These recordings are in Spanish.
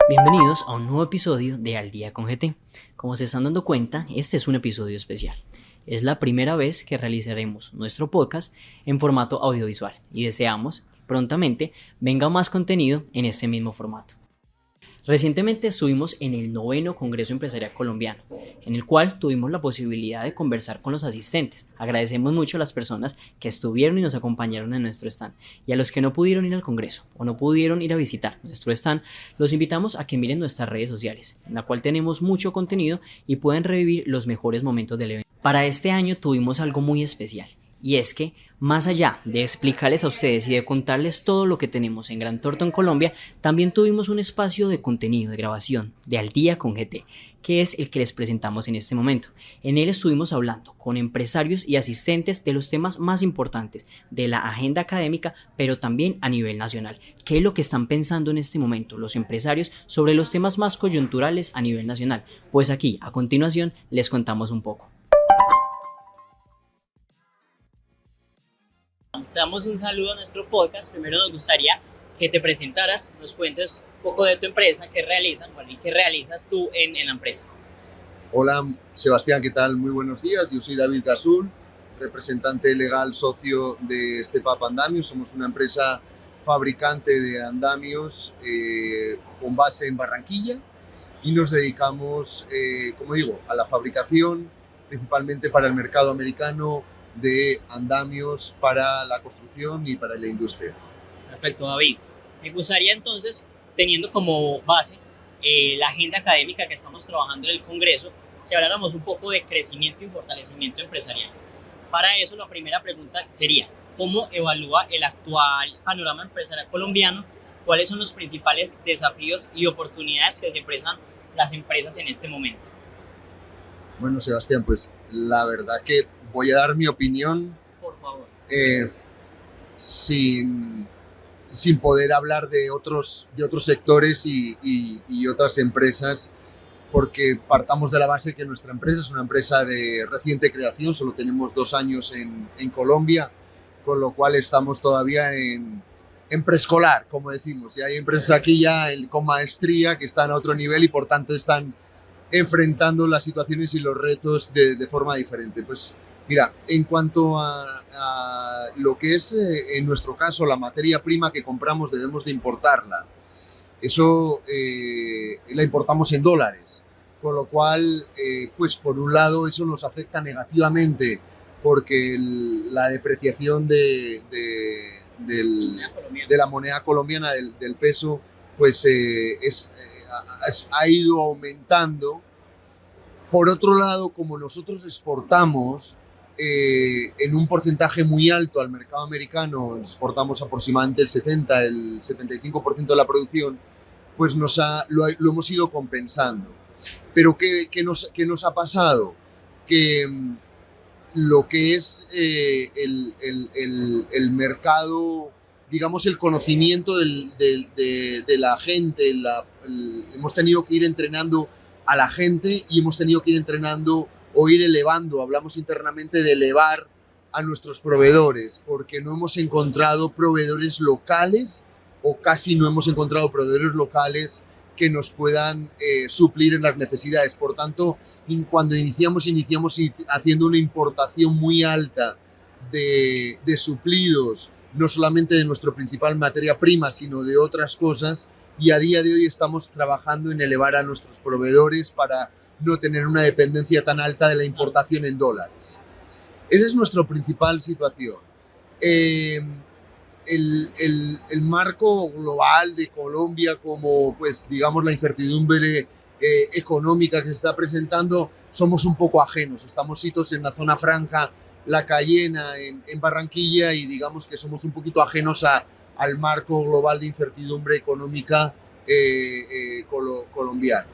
Bienvenidos a un nuevo episodio de Al Día con GT. Como se están dando cuenta, este es un episodio especial. Es la primera vez que realizaremos nuestro podcast en formato audiovisual y deseamos prontamente venga más contenido en este mismo formato. Recientemente estuvimos en el 9º Congreso Empresarial Colombiano, en el cual tuvimos la posibilidad de conversar con los asistentes. Agradecemos mucho a las personas que estuvieron y nos acompañaron en nuestro stand. Y a los que no pudieron ir al Congreso o no pudieron ir a visitar nuestro stand, los invitamos a que miren nuestras redes sociales, en la cual tenemos mucho contenido y pueden revivir los mejores momentos del evento. Para este año tuvimos algo muy especial. Y es que, más allá de explicarles a ustedes y de contarles todo lo que tenemos en Gran Torto en Colombia, también tuvimos un espacio de contenido, de grabación, de Al Día con GT, que es el que les presentamos en este momento. En él estuvimos hablando con empresarios y asistentes de los temas más importantes de la agenda académica, pero también a nivel nacional. ¿Qué es lo que están pensando en este momento los empresarios sobre los temas más coyunturales a nivel nacional? Pues aquí, a continuación, les contamos un poco. Te damos un saludo a nuestro podcast. Primero nos gustaría que te presentaras, nos cuentes un poco de tu empresa, qué realizan, y qué realizas tú en la empresa. Hola Sebastián, ¿qué tal? Muy buenos días. Yo soy David Gasul, representante legal socio de Step Up Andamios. Somos una empresa fabricante de andamios con base en Barranquilla y nos dedicamos, como digo, a la fabricación, principalmente para el mercado americano, de andamios para la construcción y para la industria. Perfecto, David. Me gustaría entonces, teniendo como base la agenda académica que estamos trabajando en el Congreso, que habláramos un poco de crecimiento y fortalecimiento empresarial. Para eso, la primera pregunta sería, ¿cómo evalúa el actual panorama empresarial colombiano? ¿Cuáles son los principales desafíos y oportunidades que se presentan las empresas en este momento? Bueno, Sebastián, pues la verdad que voy a dar mi opinión, por favor, sin poder hablar de otros sectores y otras empresas, porque partamos de la base que nuestra empresa es una empresa de reciente creación, solo tenemos 2 años en Colombia, con lo cual estamos todavía en preescolar, como decimos. Y hay empresas aquí ya con maestría que están a otro nivel y por tanto están enfrentando las situaciones y los retos de forma diferente. Pues mira, en cuanto a lo que es, en nuestro caso, la materia prima que compramos, debemos de importarla. Eso la importamos en dólares, con lo cual, pues por un lado, eso nos afecta negativamente porque la depreciación de la moneda colombiana, del peso, pues ha ido aumentando. Por otro lado, como nosotros exportamos en un porcentaje muy alto al mercado americano, exportamos aproximadamente el 75% de la producción, pues lo hemos ido compensando. Pero ¿qué nos ha pasado? Que lo que es el mercado, digamos, el conocimiento de la gente, hemos tenido que ir entrenando a la gente y hemos tenido que ir entrenando o ir elevando, hablamos internamente de elevar a nuestros proveedores, porque no hemos encontrado proveedores locales o casi no hemos encontrado proveedores locales que nos puedan suplir en las necesidades. Por tanto, cuando iniciamos haciendo una importación muy alta de suplidos, no solamente de nuestra principal materia prima, sino de otras cosas, y a día de hoy estamos trabajando en elevar a nuestros proveedores para no tener una dependencia tan alta de la importación en dólares. Esa es nuestra principal situación. El marco global de Colombia, como pues digamos la incertidumbre económica que se está presentando, somos un poco ajenos. Estamos situados en la zona franca, La Cayena, en Barranquilla, y digamos que somos un poquito ajenos al marco global de incertidumbre económica colombiano.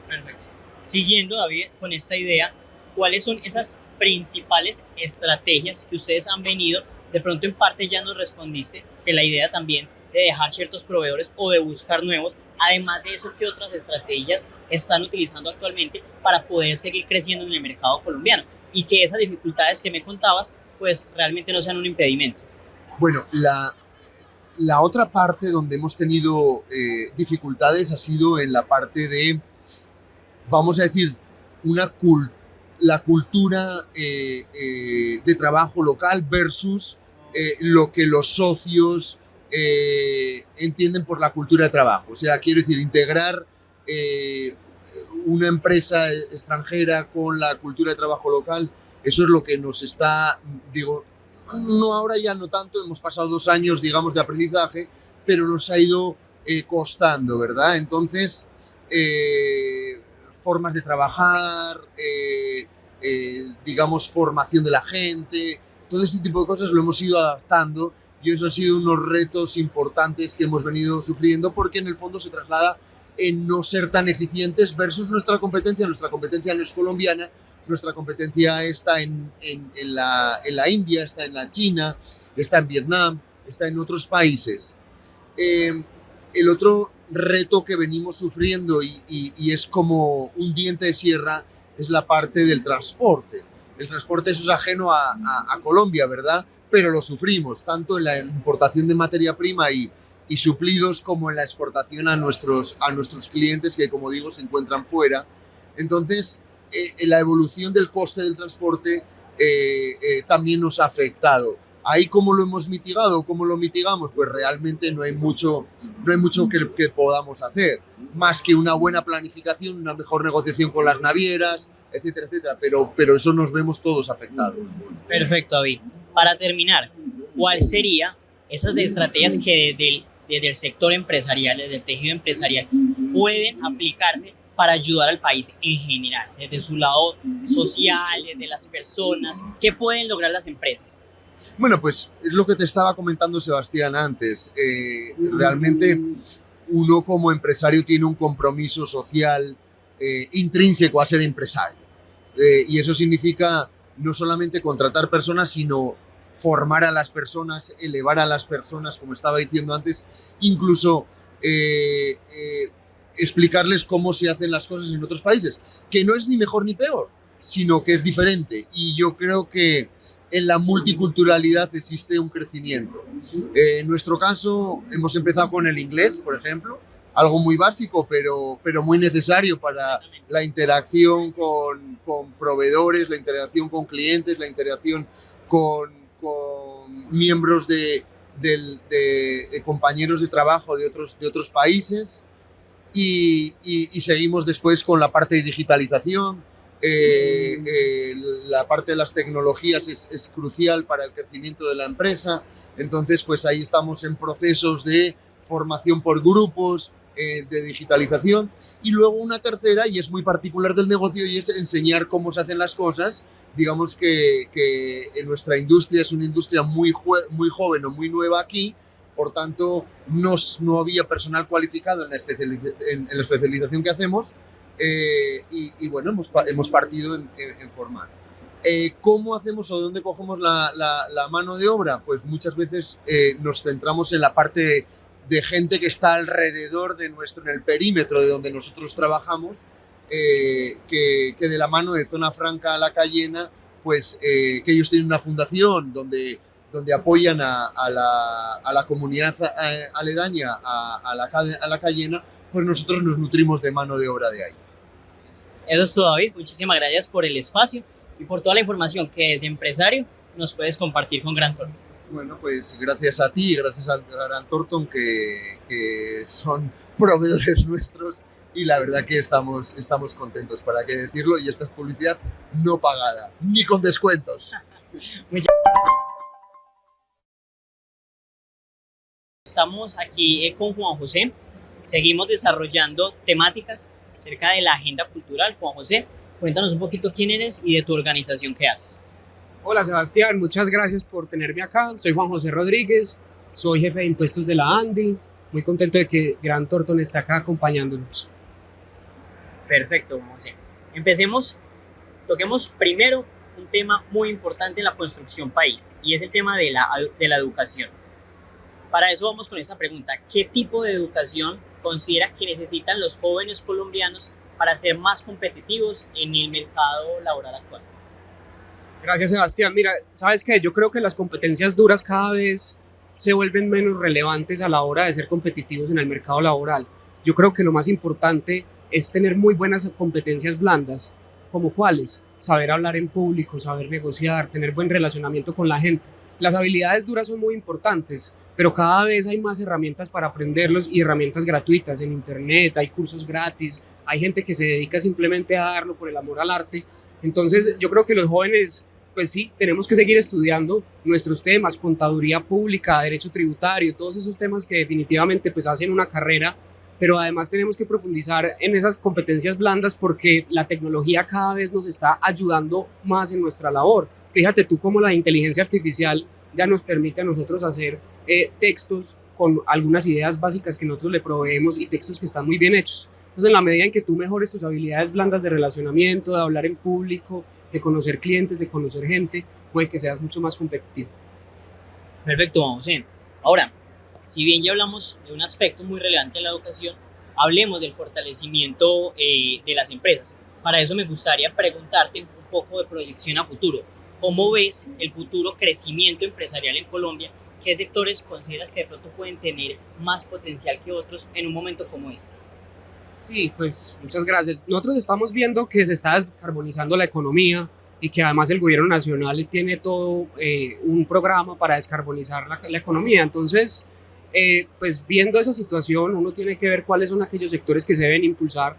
Perfecto. Siguiendo, David, con esta idea, ¿cuáles son esas principales estrategias que ustedes han venido? De pronto en parte ya nos respondiste que la idea también de dejar ciertos proveedores o de buscar nuevos. Además de eso, ¿qué otras estrategias están utilizando actualmente para poder seguir creciendo en el mercado colombiano? Y que esas dificultades que me contabas, pues realmente no sean un impedimento. Bueno, La otra parte donde hemos tenido dificultades ha sido en la parte de, vamos a decir, la cultura de trabajo local versus lo que los socios entienden por la cultura de trabajo. O sea, quiero decir, integrar una empresa extranjera con la cultura de trabajo local, eso es lo que nos está, digo, no ahora ya no tanto, hemos pasado 2 años, digamos, de aprendizaje, pero nos ha ido costando, ¿verdad? Entonces, formas de trabajar, digamos, formación de la gente, todo este tipo de cosas lo hemos ido adaptando y eso han sido unos retos importantes que hemos venido sufriendo porque en el fondo se traslada en no ser tan eficientes versus nuestra competencia. Nuestra competencia no es colombiana, nuestra competencia está en la India, está en la China, está en Vietnam, está en otros países. El otro reto que venimos sufriendo y es como un diente de sierra es la parte del transporte. El transporte eso es ajeno a Colombia, ¿verdad? Pero lo sufrimos, tanto en la importación de materia prima y suplidos como en la exportación a nuestros clientes que, como digo, se encuentran fuera. Entonces, la evolución del coste del transporte también nos ha afectado. Ahí, ¿cómo lo hemos mitigado? ¿Cómo lo mitigamos? Pues realmente no hay mucho que podamos hacer, más que una buena planificación, una mejor negociación con las navieras, etcétera, etcétera. Pero eso nos vemos todos afectados. Perfecto, David. Para terminar, ¿cuáles serían esas estrategias que desde el sector empresarial, desde el tejido empresarial, pueden aplicarse para ayudar al país en general, desde su lado social, desde las personas? ¿Qué pueden lograr las empresas? Bueno, pues es lo que te estaba comentando Sebastián antes. Realmente uno como empresario tiene un compromiso social intrínseco a ser empresario. Y eso significa no solamente contratar personas, sino formar a las personas, elevar a las personas, como estaba diciendo antes, incluso explicarles cómo se hacen las cosas en otros países, que no es ni mejor ni peor, sino que es diferente. Y yo creo que en la multiculturalidad existe un crecimiento. En nuestro caso hemos empezado con el inglés, por ejemplo, algo muy básico, pero muy necesario para la interacción con proveedores, la interacción con clientes, la interacción con miembros de compañeros de trabajo de otros países y seguimos después con la parte de digitalización. La parte de las tecnologías es crucial para el crecimiento de la empresa, entonces pues ahí estamos en procesos de formación por grupos, de digitalización, y luego una tercera, y es muy particular del negocio, y es enseñar cómo se hacen las cosas. Digamos que en nuestra industria es una industria muy joven o muy nueva aquí, por tanto no había personal cualificado en la especialización que hacemos, y bueno, hemos partido en formar. ¿Cómo hacemos o de dónde cogemos la mano de obra? Pues muchas veces nos centramos en la parte de gente que está alrededor en el perímetro de donde nosotros trabajamos, que de la mano de Zona Franca a La Cayena, pues que ellos tienen una fundación donde apoyan a la comunidad aledaña a La Cayena, pues nosotros nos nutrimos de mano de obra de ahí. Eso es todo, David. Muchísimas gracias por el espacio y por toda la información que desde empresario nos puedes compartir con Grant Thornton. Bueno, pues gracias a ti y gracias a Grant Thornton que son proveedores nuestros y la verdad que estamos contentos, para qué decirlo, y esta es publicidad no pagada, ni con descuentos. Estamos aquí con Juan José, seguimos desarrollando temáticas acerca de la agenda cultural. Juan José, cuéntanos un poquito quién eres y de tu organización que haces. Hola Sebastián, muchas gracias por tenerme acá. Soy Juan José Rodríguez, soy jefe de impuestos de la ANDI. Muy contento de que Grant Thornton esté acá acompañándonos. Perfecto, Juan José. Empecemos, toquemos primero un tema muy importante en la construcción país, y es el tema de la educación. Para eso vamos con esta pregunta: ¿qué tipo de educación considera que necesitan los jóvenes colombianos para ser más competitivos en el mercado laboral actual? Gracias Sebastián. Mira, sabes que yo creo que las competencias duras cada vez se vuelven menos relevantes a la hora de ser competitivos en el mercado laboral. Yo creo que lo más importante es tener muy buenas competencias blandas, como cuáles: saber hablar en público, saber negociar, tener buen relacionamiento con la gente. Las habilidades duras son muy importantes, pero cada vez hay más herramientas para aprenderlos y herramientas gratuitas en internet, hay cursos gratis, hay gente que se dedica simplemente a darlo por el amor al arte. Entonces yo creo que los jóvenes, pues sí, tenemos que seguir estudiando nuestros temas: contaduría pública, derecho tributario, todos esos temas que definitivamente pues hacen una carrera, pero además tenemos que profundizar en esas competencias blandas porque la tecnología cada vez nos está ayudando más en nuestra labor. Fíjate tú cómo la inteligencia artificial ya nos permite a nosotros hacer textos con algunas ideas básicas que nosotros le proveemos y textos que están muy bien hechos. Entonces, en la medida en que tú mejores tus habilidades blandas de relacionamiento, de hablar en público, de conocer clientes, de conocer gente, puede que seas mucho más competitivo. Perfecto, vamos a ver. Ahora, si bien ya hablamos de un aspecto muy relevante en la educación, hablemos del fortalecimiento de las empresas. Para eso me gustaría preguntarte un poco de proyección a futuro. ¿Cómo ves el futuro crecimiento empresarial en Colombia? ¿Qué sectores consideras que de pronto pueden tener más potencial que otros en un momento como este? Sí, pues muchas gracias. Nosotros estamos viendo que se está descarbonizando la economía y que además el gobierno nacional tiene todo un programa para descarbonizar la economía. Entonces, pues viendo esa situación, uno tiene que ver cuáles son aquellos sectores que se deben impulsar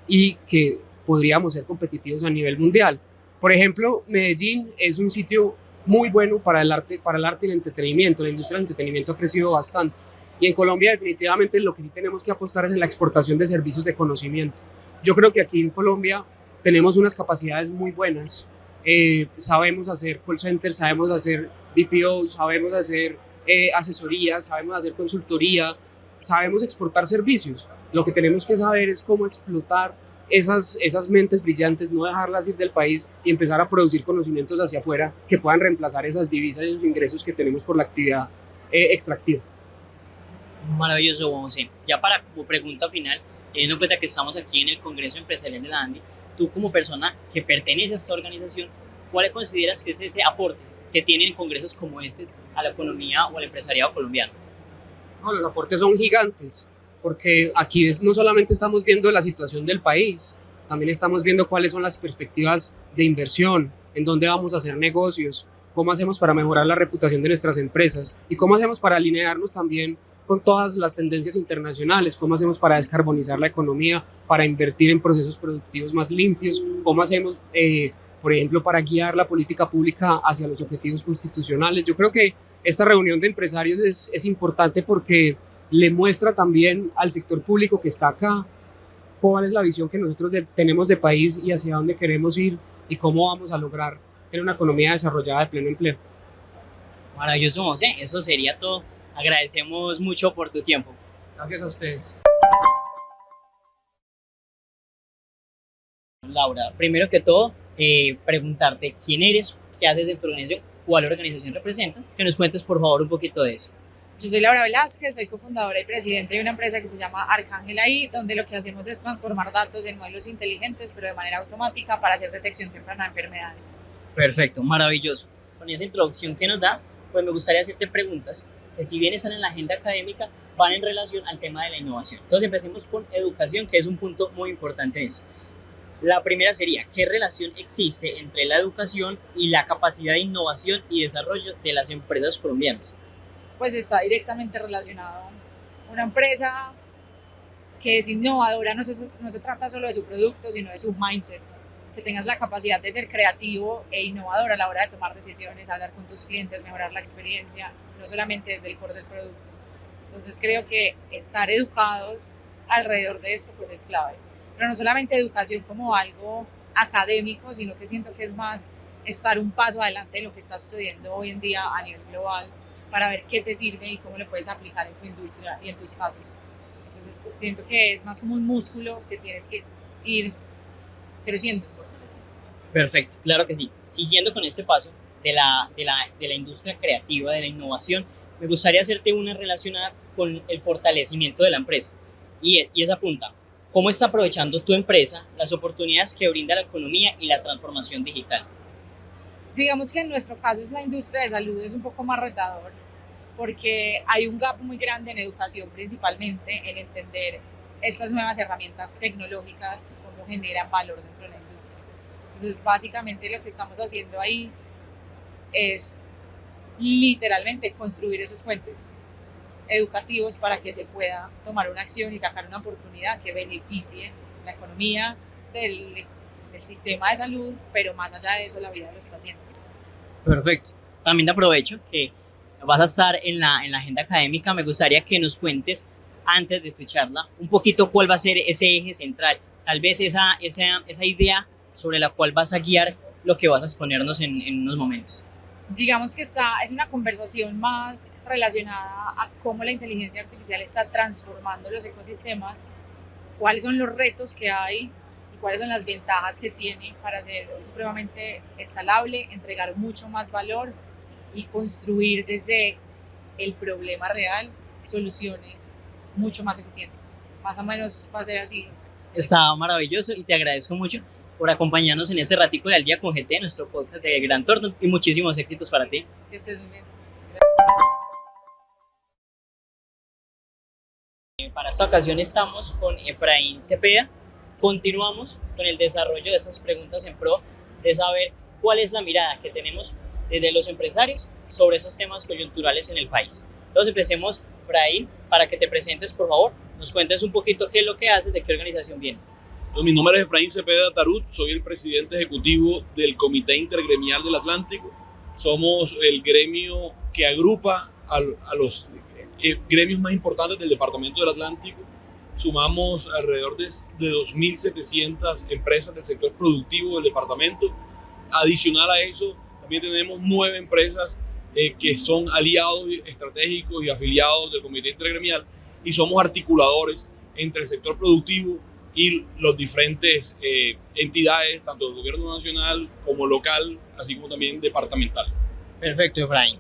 y que podríamos ser competitivos a nivel mundial. Por ejemplo, Medellín es un sitio muy bueno para el arte y el entretenimiento. La industria del entretenimiento ha crecido bastante. Y en Colombia definitivamente lo que sí tenemos que apostar es en la exportación de servicios de conocimiento. Yo creo que aquí en Colombia tenemos unas capacidades muy buenas. Sabemos hacer call centers, sabemos hacer BPO, sabemos hacer asesoría, sabemos hacer consultoría, sabemos exportar servicios. Lo que tenemos que saber es cómo explotar esas mentes brillantes, no dejarlas ir del país y empezar a producir conocimientos hacia afuera que puedan reemplazar esas divisas y esos ingresos que tenemos por la actividad extractiva. Maravilloso, Juan José. Ya para como pregunta final, teniendo en cuenta que estamos aquí en el Congreso Empresarial de la ANDI, tú como persona que pertenece a esta organización, ¿cuál consideras que es ese aporte que tienen congresos como este a la economía o al empresariado colombiano? No, los aportes son gigantes, porque aquí no solamente estamos viendo la situación del país, también estamos viendo cuáles son las perspectivas de inversión, en dónde vamos a hacer negocios, cómo hacemos para mejorar la reputación de nuestras empresas y cómo hacemos para alinearnos también con todas las tendencias internacionales, cómo hacemos para descarbonizar la economía, para invertir en procesos productivos más limpios, cómo hacemos, por ejemplo, para guiar la política pública hacia los objetivos constitucionales. Yo creo que esta reunión de empresarios es importante porque le muestra también al sector público que está acá cuál es la visión que nosotros tenemos de país y hacia dónde queremos ir y cómo vamos a lograr tener una economía desarrollada de pleno empleo. Maravilloso, José. Eso sería todo. Agradecemos mucho por tu tiempo. Gracias a ustedes. Laura, primero que todo, preguntarte quién eres, qué haces en tu organización, cuál organización representas, que nos cuentes por favor un poquito de eso. Yo soy Laura Velázquez, soy cofundadora y presidente de una empresa que se llama Arcángel AI, donde lo que hacemos es transformar datos en modelos inteligentes, pero de manera automática para hacer detección temprana de enfermedades. Perfecto, maravilloso. Con esa introducción que nos das, pues me gustaría hacerte preguntas que si bien están en la agenda académica, van en relación al tema de la innovación. Entonces empecemos con educación, que es un punto muy importante en eso. La primera sería, ¿qué relación existe entre la educación y la capacidad de innovación y desarrollo de las empresas colombianas? Pues está directamente relacionado. Una empresa que es innovadora no se trata solo de su producto, sino de su mindset. Que tengas la capacidad de ser creativo e innovador a la hora de tomar decisiones, hablar con tus clientes, mejorar la experiencia, no solamente desde el core del producto. Entonces creo que estar educados alrededor de esto pues es clave. Pero no solamente educación como algo académico, sino que siento que es más estar un paso adelante de lo que está sucediendo hoy en día a nivel global para ver qué te sirve y cómo lo puedes aplicar en tu industria y en tus casos. Entonces siento que es más como un músculo que tienes que ir creciendo. Perfecto, claro que sí. Siguiendo con este paso de la industria creativa, de la innovación, me gustaría hacerte una relacionada con el fortalecimiento de la empresa. Y esa punta, ¿cómo está aprovechando tu empresa las oportunidades que brinda la economía y la transformación digital? Digamos que en nuestro caso es la industria de salud, es un poco más retador, porque hay un gap muy grande en educación, principalmente en entender estas nuevas herramientas tecnológicas, cómo generan valor dentro de la industria. Entonces, básicamente lo que estamos haciendo ahí es literalmente construir esos puentes educativos para que se pueda tomar una acción y sacar una oportunidad que beneficie la economía del sistema de salud, pero más allá de eso, la vida de los pacientes. Perfecto. También aprovecho que vas a estar en la agenda académica. Me gustaría que nos cuentes, antes de tu charla, un poquito cuál va a ser ese eje central, tal vez esa idea sobre la cual vas a guiar lo que vas a exponernos en unos momentos. Digamos que es una conversación más relacionada a cómo la inteligencia artificial está transformando los ecosistemas, cuáles son los retos que hay y cuáles son las ventajas que tiene para ser supremamente escalable, entregar mucho más valor y construir desde el problema real soluciones mucho más eficientes. Más o menos va a ser así. Está maravilloso y te agradezco mucho por acompañarnos en este ratico de Al Día con GT, nuestro podcast de Grant Thornton, y muchísimos éxitos para ti. Que estés muy bien. Para esta ocasión estamos con Efraín Cepeda. Continuamos con el desarrollo de estas preguntas en pro de saber cuál es la mirada que tenemos desde los empresarios sobre esos temas coyunturales en el país. Entonces empecemos, Efraín, para que te presentes, por favor, nos cuentes un poquito qué es lo que haces, de qué organización vienes. Mi nombre es Efraín Cepeda Tarut, soy el presidente ejecutivo del Comité Intergremial del Atlántico. Somos el gremio que agrupa a los gremios más importantes del Departamento del Atlántico. Sumamos alrededor de 2.700 empresas del sector productivo del departamento. Adicional a eso, también tenemos 9 empresas que son aliados estratégicos y afiliados del Comité Intergremial, y somos articuladores entre el sector productivo y las diferentes entidades, tanto del gobierno nacional como local, así como también departamental. Perfecto, Efraín.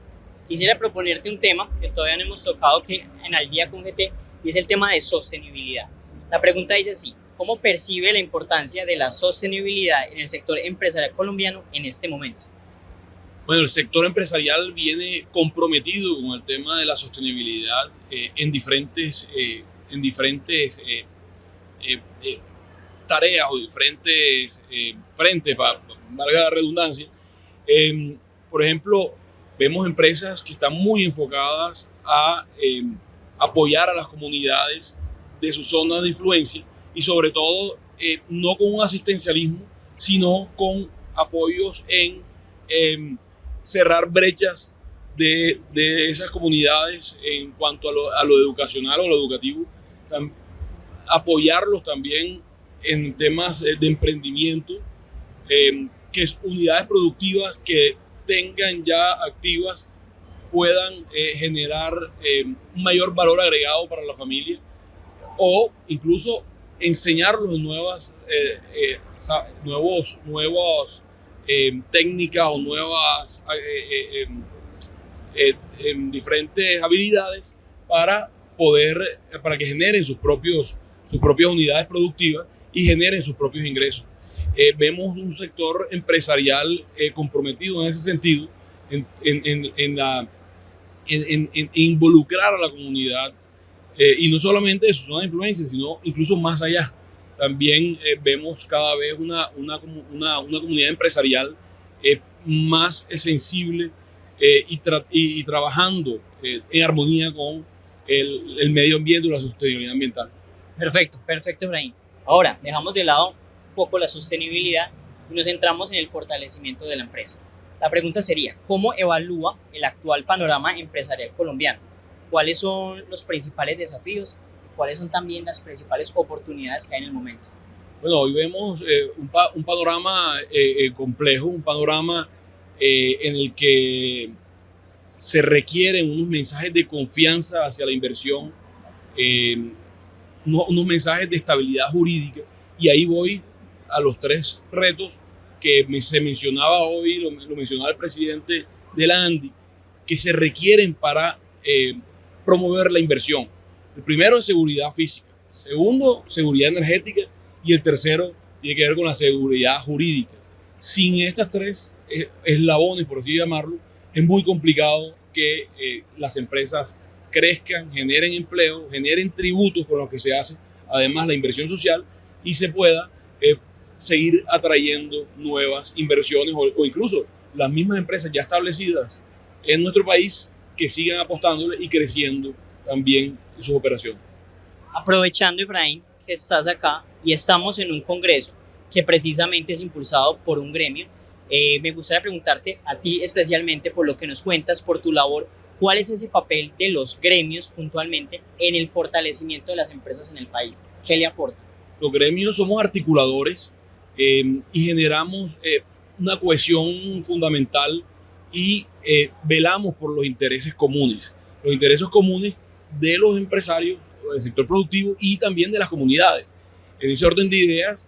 Quisiera proponerte un tema que todavía no hemos tocado que en Al Día con GT, y es el tema de sostenibilidad. La pregunta dice así: ¿cómo percibe la importancia de la sostenibilidad en el sector empresarial colombiano en este momento? Bueno, el sector empresarial viene comprometido con el tema de la sostenibilidad en diferentes tareas o diferentes frentes, para valga la redundancia. Por ejemplo, vemos empresas que están muy enfocadas a apoyar a las comunidades de sus zonas de influencia, y sobre todo no con un asistencialismo, sino con apoyos en cerrar brechas de esas comunidades en cuanto a lo educacional o lo educativo. Apoyarlos también en temas de emprendimiento, que unidades productivas que tengan ya activas puedan generar un mayor valor agregado para la familia, o incluso enseñarlos nuevas técnicas o nuevas diferentes habilidades para que generen sus propias unidades productivas y generen sus propios ingresos. Vemos un sector empresarial comprometido en ese sentido, en involucrar a la comunidad, y no solamente de su zona de influencia, sino incluso más allá. También vemos cada vez una comunidad empresarial más sensible y trabajando en armonía con el medio ambiente y la sostenibilidad ambiental. Perfecto, Efraín. Ahora, dejamos de lado un poco la sostenibilidad y nos centramos en el fortalecimiento de la empresa. La pregunta sería: ¿cómo evalúa el actual panorama empresarial colombiano? ¿Cuáles son los principales desafíos? ¿Cuáles son también las principales oportunidades que hay en el momento? Bueno, hoy vemos un panorama complejo, un panorama en el que se requieren unos mensajes de confianza hacia la inversión, unos mensajes de estabilidad jurídica, y ahí voy a los 3 retos que se mencionaba hoy, lo mencionaba el presidente de la ANDI, que se requieren para promover la inversión. El primero es seguridad física, segundo, seguridad energética, y el tercero tiene que ver con la seguridad jurídica. Sin estas 3 eslabones, por así llamarlo, es muy complicado que las empresas crezcan, generen empleo, generen tributos con los que se hace, además la inversión social, y se pueda seguir atrayendo nuevas inversiones o incluso las mismas empresas ya establecidas en nuestro país que sigan apostándole y creciendo también sus operaciones. Aprovechando, Efraín, que estás acá y estamos en un congreso que precisamente es impulsado por un gremio, me gustaría preguntarte a ti especialmente por lo que nos cuentas, por tu labor, ¿cuál es ese papel de los gremios puntualmente en el fortalecimiento de las empresas en el país? ¿Qué le aporta? Los gremios somos articuladores y generamos una cohesión fundamental y velamos por los intereses comunes de los empresarios, del sector productivo y también de las comunidades. En ese orden de ideas,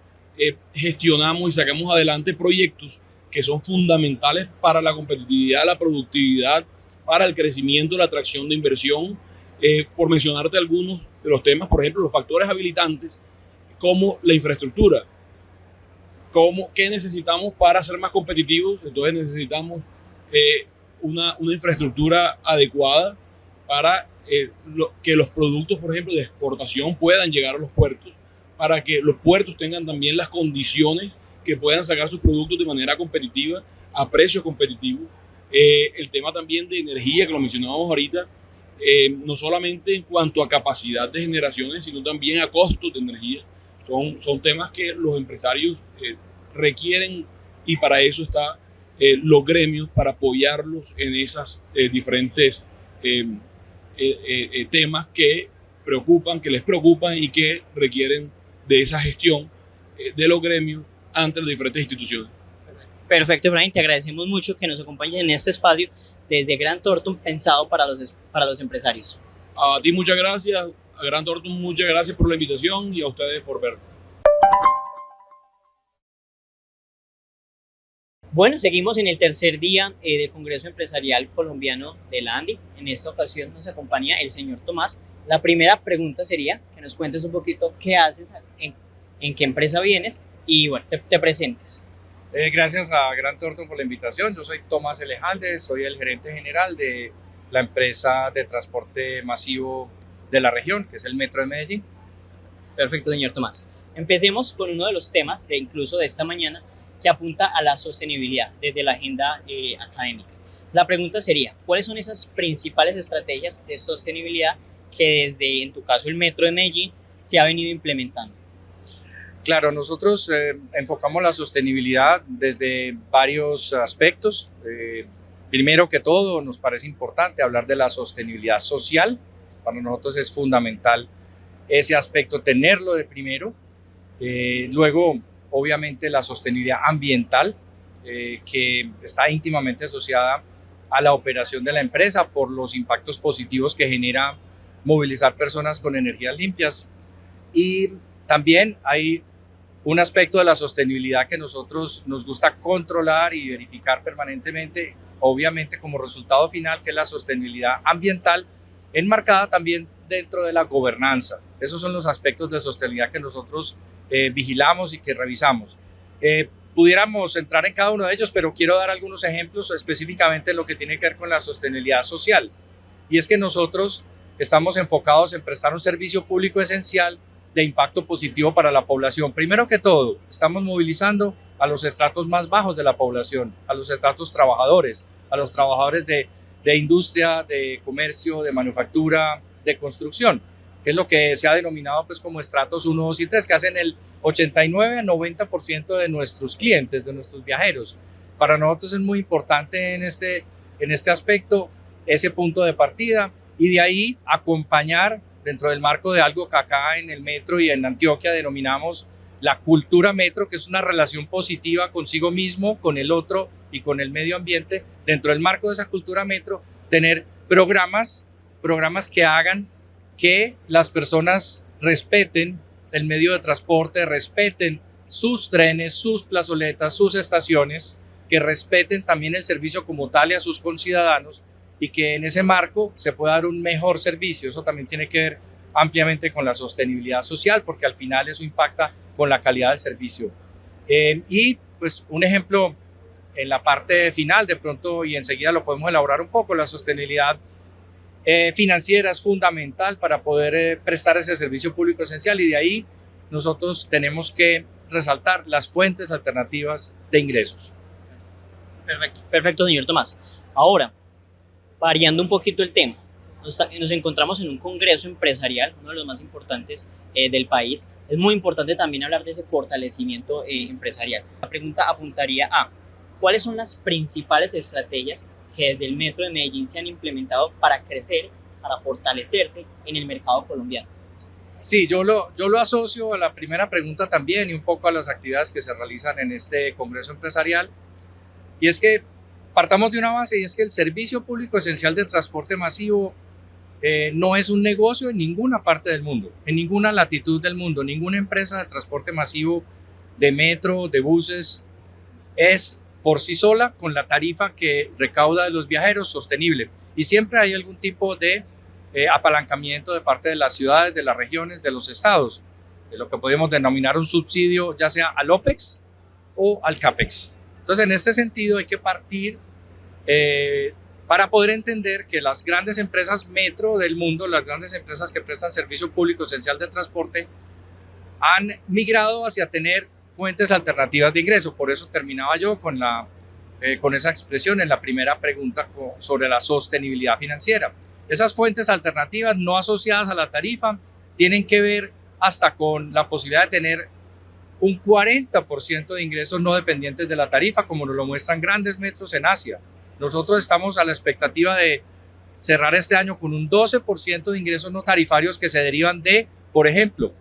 gestionamos y sacamos adelante proyectos que son fundamentales para la competitividad, la productividad, para el crecimiento, la atracción de inversión. Por mencionarte algunos de los temas, por ejemplo, los factores habilitantes, como la infraestructura. ¿Qué necesitamos para ser más competitivos? Entonces necesitamos una infraestructura adecuada para que los productos, por ejemplo, de exportación puedan llegar a los puertos, para que los puertos tengan también las condiciones que puedan sacar sus productos de manera competitiva, a precio competitivo. El tema también de energía, que lo mencionábamos ahorita, no solamente en cuanto a capacidad de generaciones, sino también a costos de energía. Son temas que los empresarios requieren y para eso están los gremios, para apoyarlos en esas diferentes temas que les preocupan y que requieren de esa gestión de los gremios ante las diferentes instituciones. Perfecto, Efraín, te agradecemos mucho que nos acompañes en este espacio desde Grant Thornton pensado para los empresarios. A ti muchas gracias, a Grant Thornton muchas gracias por la invitación y a ustedes por vernos. Bueno, seguimos en el tercer día del Congreso Empresarial Colombiano de la ANDI. En esta ocasión nos acompaña el señor Tomás. La primera pregunta sería que nos cuentes un poquito qué haces, en qué empresa vienes y bueno, te presentes. Gracias a Grant Thornton por la invitación. Yo soy Tomás Elejalde, soy el gerente general de la empresa de transporte masivo de la región, que es el Metro de Medellín. Perfecto, señor Tomás. Empecemos con uno de los temas incluso de esta mañana, que apunta a la sostenibilidad desde la agenda académica. La pregunta sería, ¿cuáles son esas principales estrategias de sostenibilidad que desde, en tu caso, el Metro de Medellín se ha venido implementando? Claro, nosotros enfocamos la sostenibilidad desde varios aspectos. Primero que todo, nos parece importante hablar de la sostenibilidad social. Para nosotros es fundamental ese aspecto, tenerlo de primero. Luego, obviamente, la sostenibilidad ambiental, que está íntimamente asociada a la operación de la empresa por los impactos positivos que genera movilizar personas con energías limpias. Y también hay un aspecto de la sostenibilidad que nosotros nos gusta controlar y verificar permanentemente, obviamente como resultado final, que es la sostenibilidad ambiental, enmarcada también dentro de la gobernanza. Esos son los aspectos de sostenibilidad que nosotros vigilamos y que revisamos. Pudiéramos entrar en cada uno de ellos, pero quiero dar algunos ejemplos específicamente en lo que tiene que ver con la sostenibilidad social. Y es que nosotros estamos enfocados en prestar un servicio público esencial de impacto positivo para la población. Primero que todo, estamos movilizando a los estratos más bajos de la población, a los estratos trabajadores, a los trabajadores de industria, de comercio, de manufactura, de construcción, que es lo que se ha denominado pues como estratos 1, 2 y 3, que hacen el 89 a 90% de nuestros clientes, de nuestros viajeros. Para nosotros es muy importante en este aspecto ese punto de partida y de ahí acompañar dentro del marco de algo que acá en el Metro y en Antioquia denominamos la cultura Metro, que es una relación positiva consigo mismo, con el otro y con el medio ambiente. Dentro del marco de esa cultura Metro, tener programas que hagan que las personas respeten el medio de transporte, respeten sus trenes, sus plazoletas, sus estaciones, que respeten también el servicio como tal y a sus conciudadanos, y que en ese marco se pueda dar un mejor servicio. Eso también tiene que ver ampliamente con la sostenibilidad social, porque al final eso impacta con la calidad del servicio. Y pues un ejemplo en la parte final de pronto, y enseguida lo podemos elaborar un poco, la sostenibilidad financiera es fundamental para poder prestar ese servicio público esencial, y de ahí nosotros tenemos que resaltar las fuentes alternativas de ingresos. Perfecto, señor Tomás. Ahora, variando un poquito el tema, nos encontramos en un congreso empresarial, uno de los más importantes del país. Es muy importante también hablar de ese fortalecimiento empresarial. La pregunta apuntaría a ¿cuáles son las principales estrategias que desde el Metro de Medellín se han implementado para crecer, para fortalecerse en el mercado colombiano? Sí, yo lo asocio a la primera pregunta también y un poco a las actividades que se realizan en este congreso empresarial. Y es que partamos de una base, y es que el servicio público esencial de transporte masivo no es un negocio en ninguna parte del mundo, en ninguna latitud del mundo. Ninguna empresa de transporte masivo, de metro, de buses, es por sí sola, con la tarifa que recauda de los viajeros, sostenible. Y siempre hay algún tipo de apalancamiento de parte de las ciudades, de las regiones, de los estados, de lo que podemos denominar un subsidio, ya sea al OPEX o al CAPEX. Entonces, en este sentido, hay que partir para poder entender que las grandes empresas metro del mundo, las grandes empresas que prestan servicio público esencial de transporte, han migrado hacia tener fuentes alternativas de ingreso. Por eso terminaba yo con esa expresión en la primera pregunta sobre la sostenibilidad financiera. Esas fuentes alternativas no asociadas a la tarifa tienen que ver hasta con la posibilidad de tener un 40% de ingresos no dependientes de la tarifa, como nos lo muestran grandes metros en Asia. Nosotros estamos a la expectativa de cerrar este año con un 12% de ingresos no tarifarios que se derivan de, por ejemplo,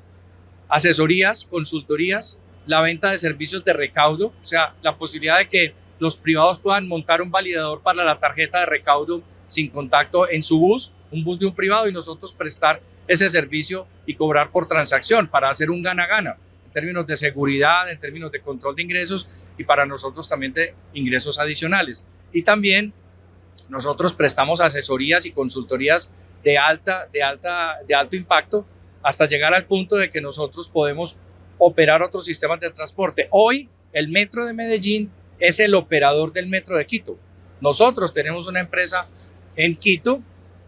asesorías, consultorías, la venta de servicios de recaudo, o sea, la posibilidad de que los privados puedan montar un validador para la tarjeta de recaudo sin contacto en su bus, un bus de un privado, y nosotros prestar ese servicio y cobrar por transacción para hacer un gana-gana en términos de seguridad, en términos de control de ingresos y para nosotros también de ingresos adicionales. Y también nosotros prestamos asesorías y consultorías de alto impacto hasta llegar al punto de que nosotros podemos operar otros sistemas de transporte. Hoy el Metro de Medellín es el operador del Metro de Quito. Nosotros tenemos una empresa en Quito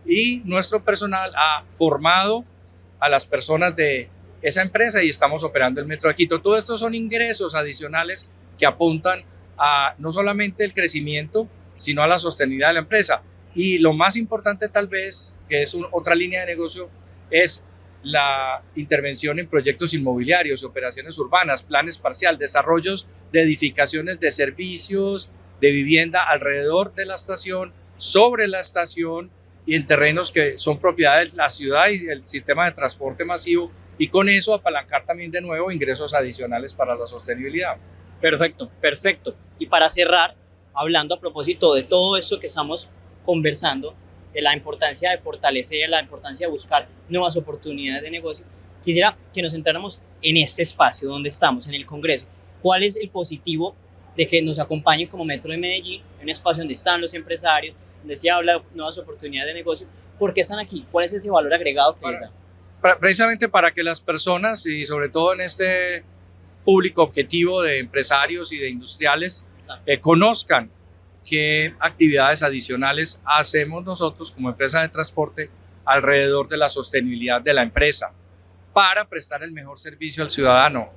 y nuestro personal ha formado a las personas de esa empresa y estamos operando el Metro de Quito. Todo esto son ingresos adicionales que apuntan a no solamente el crecimiento, sino a la sostenibilidad de la empresa. Y lo más importante tal vez, que es otra línea de negocio, es la intervención en proyectos inmobiliarios, operaciones urbanas, planes parcial, desarrollos de edificaciones de servicios, de vivienda alrededor de la estación, sobre la estación y en terrenos que son propiedad de la ciudad y el sistema de transporte masivo, y con eso apalancar también de nuevo ingresos adicionales para la sostenibilidad. Perfecto. Y para cerrar, hablando a propósito de todo esto que estamos conversando, de la importancia de fortalecer, la importancia de buscar nuevas oportunidades de negocio, quisiera que nos centráramos en este espacio donde estamos, en el Congreso. ¿Cuál es el positivo de que nos acompañen como Metro de Medellín, en un espacio donde están los empresarios, donde se habla de nuevas oportunidades de negocio? ¿Por qué están aquí? ¿Cuál es ese valor agregado que les da? Precisamente para que las personas, y sobre todo en este público objetivo de empresarios y de industriales, conozcan qué actividades adicionales hacemos nosotros como empresa de transporte alrededor de la sostenibilidad de la empresa para prestar el mejor servicio al ciudadano,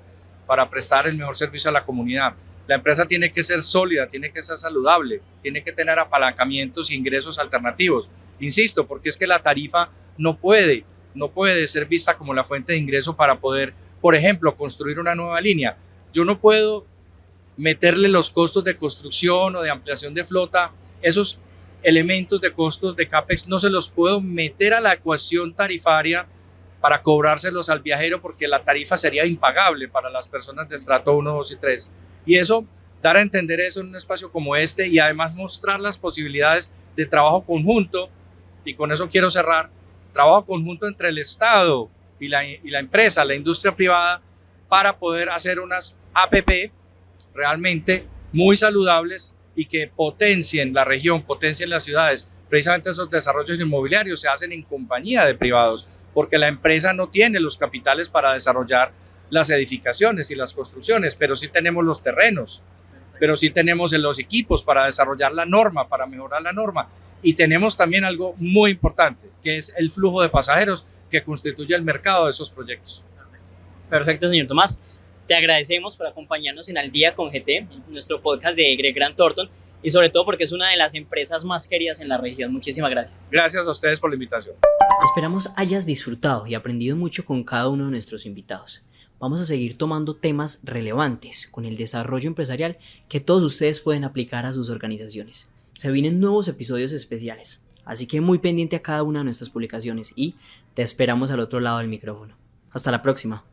para prestar el mejor servicio a la comunidad. La empresa tiene que ser sólida, tiene que ser saludable, tiene que tener apalancamientos e ingresos alternativos. Insisto, porque es que la tarifa no puede ser vista como la fuente de ingreso para poder, por ejemplo, construir una nueva línea. Yo no puedo meterle los costos de construcción o de ampliación de flota, esos elementos de costos de CAPEX no se los puedo meter a la ecuación tarifaria para cobrárselos al viajero, porque la tarifa sería impagable para las personas de estrato 1, 2 y 3. Y eso, dar a entender eso en un espacio como este, y además mostrar las posibilidades de trabajo conjunto, y con eso quiero cerrar, trabajo conjunto entre el Estado y la empresa, la industria privada, para poder hacer unas APP realmente muy saludables y que potencien la región, potencien las ciudades. Precisamente esos desarrollos inmobiliarios se hacen en compañía de privados, porque la empresa no tiene los capitales para desarrollar las edificaciones y las construcciones, pero sí tenemos los terrenos. pero sí tenemos los equipos para desarrollar la norma, para mejorar la norma. Y tenemos también algo muy importante, que es el flujo de pasajeros que constituye el mercado de esos proyectos. Perfecto, señor Tomás. Te agradecemos por acompañarnos en Al Día con GT, nuestro podcast de Grant Thornton, y sobre todo porque es una de las empresas más queridas en la región. Muchísimas gracias. Gracias a ustedes por la invitación. Esperamos hayas disfrutado y aprendido mucho con cada uno de nuestros invitados. Vamos a seguir tomando temas relevantes con el desarrollo empresarial que todos ustedes pueden aplicar a sus organizaciones. Se vienen nuevos episodios especiales, así que muy pendiente a cada una de nuestras publicaciones y te esperamos al otro lado del micrófono. Hasta la próxima.